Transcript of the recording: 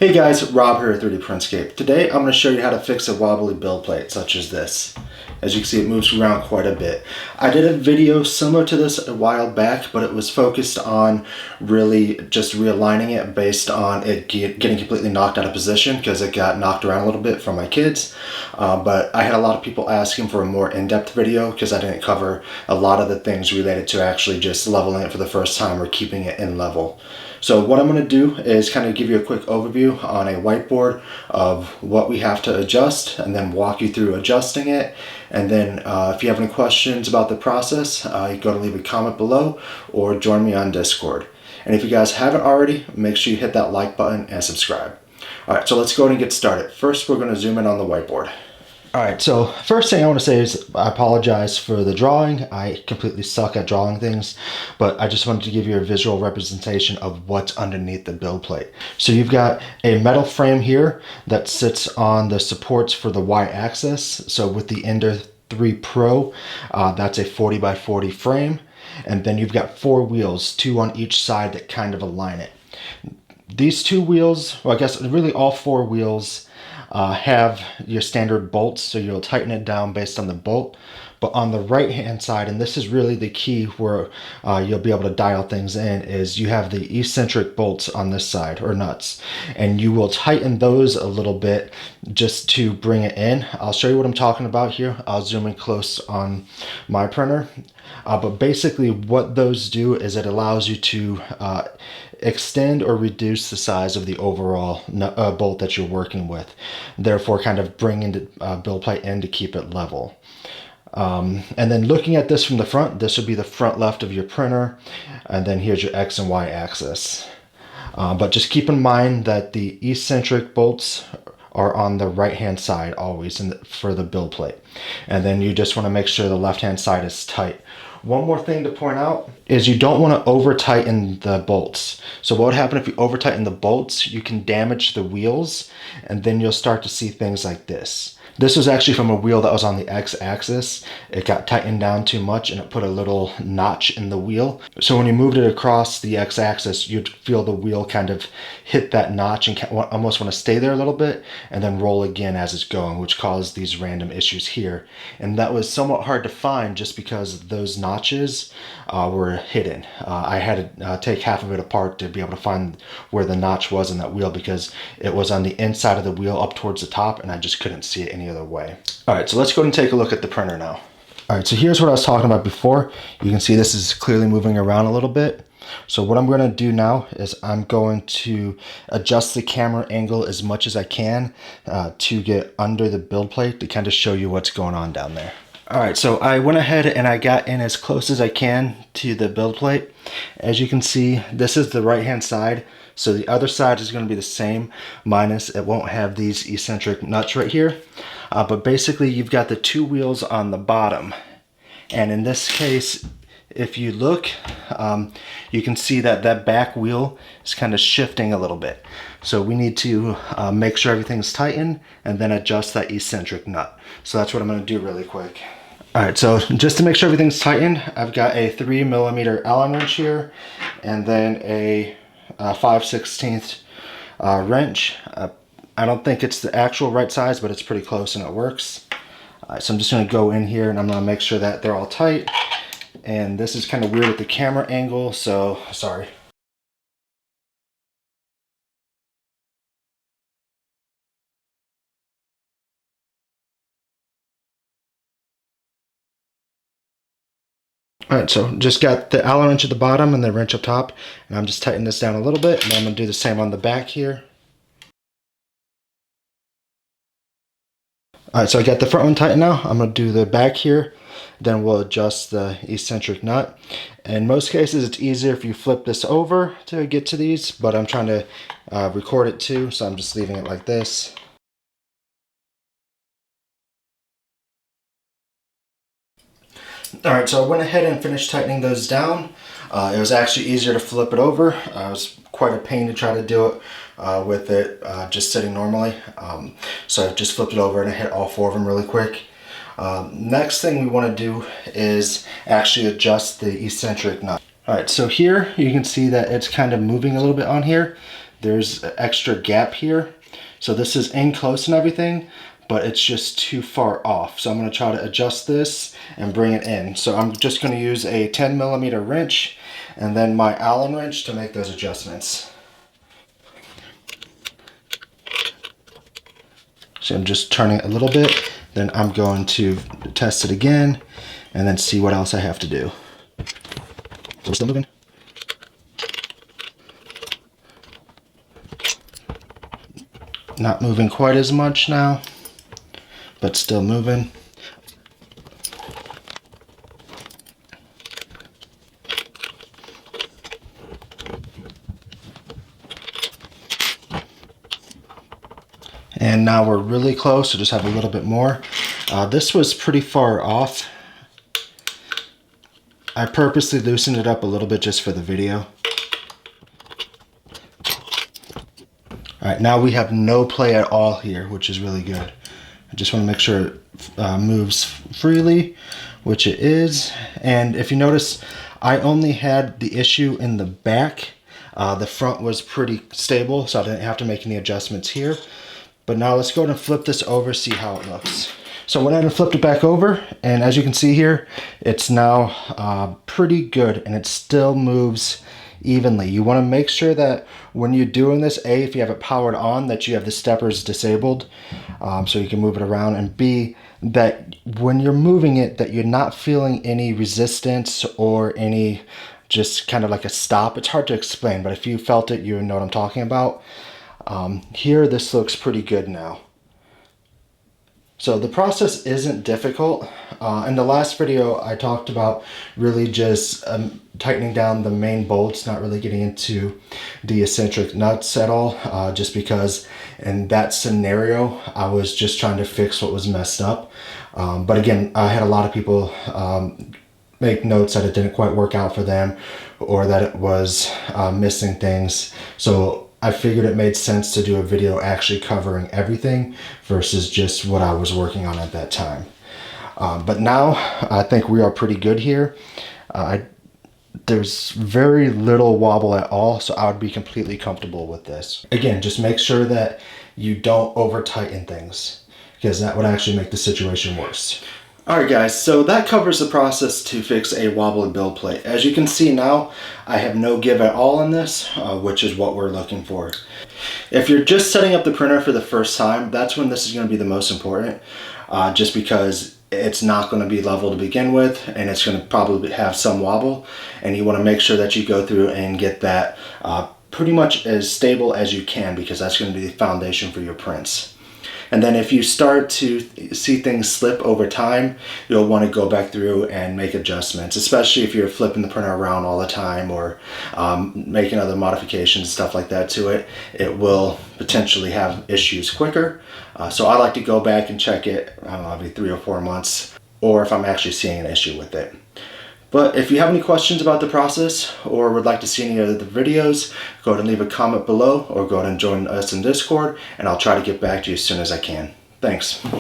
Hey guys, Rob here at 3D Printscape. Today I'm going to show you how to fix a wobbly build plate such as this. As you can see, it moves around quite a bit. I did a video similar to this a while back, but it was focused on really just realigning it based on it getting completely knocked out of position because it got knocked around a little bit from my kids. But I had a lot of people asking for a more in-depth video because I didn't cover a lot of the things related to actually just leveling it for the first time or keeping it in level. So what I'm going to do is kind of give you a quick overview on a whiteboard of what we have to adjust and then walk you through adjusting it. And then if you have any questions about the process, you can go to leave a comment below or join me on Discord. And if you guys haven't already, make sure you hit that like button and subscribe. All right, so let's go ahead and get started. First, we're going to zoom in on the whiteboard. All right, so first thing I want to say is I apologize for the drawing. I completely suck at drawing things, but I just wanted to give you a visual representation of what's underneath the build plate. So you've got a metal frame here that sits on the supports for the y-axis. So with the Ender 3 Pro, that's a 40 by 40 frame. And then you've got 4 wheels, 2 on each side that kind of align it. These 2 wheels, well, I guess really all 4 wheels, have your standard bolts, so you'll tighten it down based on the bolt. But on the right hand side, and this is really the key where you'll be able to dial things in, is you have the eccentric bolts on this side, or nuts, and you will tighten those a little bit just to bring it in. I'll show you what I'm talking about here. I'll zoom in close on my printer. But basically what those do is it allows you to extend or reduce the size of the overall bolt that you're working with, therefore kind of bringing the build plate in to keep it level. And then looking at this from the front, this would be the front left of your printer, and then here's your X and Y axis. But just keep in mind that the eccentric bolts are on the right hand side always for the build plate, and then you just want to make sure the left hand side is tight. One more thing to point out is you don't want to over tighten the bolts. So what would happen if you over tighten the bolts? You can damage the wheels, and then you'll start to see things like this. This was actually from a wheel that was on the X-axis. It got tightened down too much and it put a little notch in the wheel. So when you moved it across the X-axis, you'd feel the wheel kind of hit that notch and almost want to stay there a little bit and then roll again as it's going, which caused these random issues here. And that was somewhat hard to find just because those notches were hidden. I had to take half of it apart to be able to find where the notch was in that wheel because it was on the inside of the wheel up towards the top and I just couldn't see it any other way. All right, so let's go and take a look at the printer now. All right, so here's what I was talking about before. You can see this is clearly moving around a little bit. So what I'm going to do now is I'm going to adjust the camera angle as much as I can to get under the build plate to kind of show you what's going on down there. All right, so I went ahead and I got in as close as I can to the build plate. As you can see, this is the right hand side. So the other side is going to be the same, minus it won't have these eccentric nuts right here. But basically you've got the 2 wheels on the bottom. And in this case, if you look, you can see that that back wheel is kind of shifting a little bit. So we need to make sure everything's tightened and then adjust that eccentric nut. So that's what I'm going to do really quick. All right, so just to make sure everything's tightened, I've got a 3mm Allen wrench here and then a 5/16 wrench. I don't think it's the actual right size, but it's pretty close and it works. So I'm just going to go in here and I'm going to make sure that they're all tight. And this is kind of weird with the camera angle, so sorry. All right, so just got the Allen wrench at the bottom and the wrench up top, and I'm just tightening this down a little bit, and I'm going to do the same on the back here. All right, so I got the front one tightened now. I'm going to do the back here, then we'll adjust the eccentric nut. In most cases, it's easier if you flip this over to get to these, but I'm trying to record it too, so I'm just leaving it like this. All right, so I went ahead and finished tightening those down. It was actually easier to flip it over. It was quite a pain to try to do it with it just sitting normally. So I just flipped it over and I hit all 4 of them really quick. Next thing we want to do is actually adjust the eccentric nut. All right, so here you can see that it's kind of moving a little bit on here. there's an extra gap here. So this is in close and everything, but it's just too far off. So I'm gonna try to adjust this and bring it in. So I'm just gonna use a 10mm wrench and then my Allen wrench to make those adjustments. So I'm just turning it a little bit, then I'm going to test it again and then see what else I have to do. So we're still moving. Not moving quite as much now, but still moving. And now we're really close, so just have a little bit more. This was pretty far off. I purposely loosened it up a little bit just for the video. All right, now we have no play at all here, which is really good. I just want to make sure it moves freely, which it is. And if you notice, I only had the issue in the back. The front was pretty stable, so I didn't have to make any adjustments here. But now let's go ahead and flip this over, see how it looks. So I went ahead and flipped it back over, and as you can see here, it's now pretty good, and it still moves evenly. You want to make sure that when you're doing this, A, if you have it powered on, that you have the steppers disabled so you can move it around, and B, that when you're moving it, that you're not feeling any resistance or any just kind of like a stop. It's hard to explain, but if you felt it, you know what I'm talking about. Here, this looks pretty good now. So the process isn't difficult. In the last video, I talked about really just tightening down the main bolts, not really getting into the eccentric nuts at all, just because in that scenario, I was just trying to fix what was messed up. But again, I had a lot of people make notes that it didn't quite work out for them or that it was missing things. So I figured it made sense to do a video actually covering everything versus just what I was working on at that time. But now I think we are pretty good here. There's very little wobble at all, so I would be completely comfortable with this. Again, just make sure that you don't over tighten things, because that would actually make the situation worse. Alright guys, so that covers the process to fix a wobbly build plate. As you can see now, I have no give at all in this, which is what we're looking for. If you're just setting up the printer for the first time, that's when this is going to be the most important, just because it's not going to be level to begin with, and it's going to probably have some wobble, and you want to make sure that you go through and get that pretty much as stable as you can, because that's going to be the foundation for your prints. And then if you start to see things slip over time, you'll want to go back through and make adjustments, especially if you're flipping the printer around all the time or making other modifications, stuff like that to it. It will potentially have issues quicker. So I like to go back and check it, I don't know, every 3 or 4 months, or if I'm actually seeing an issue with it. But if you have any questions about the process or would like to see any of the videos, go ahead and leave a comment below or go ahead and join us in Discord, and I'll try to get back to you as soon as I can. Thanks.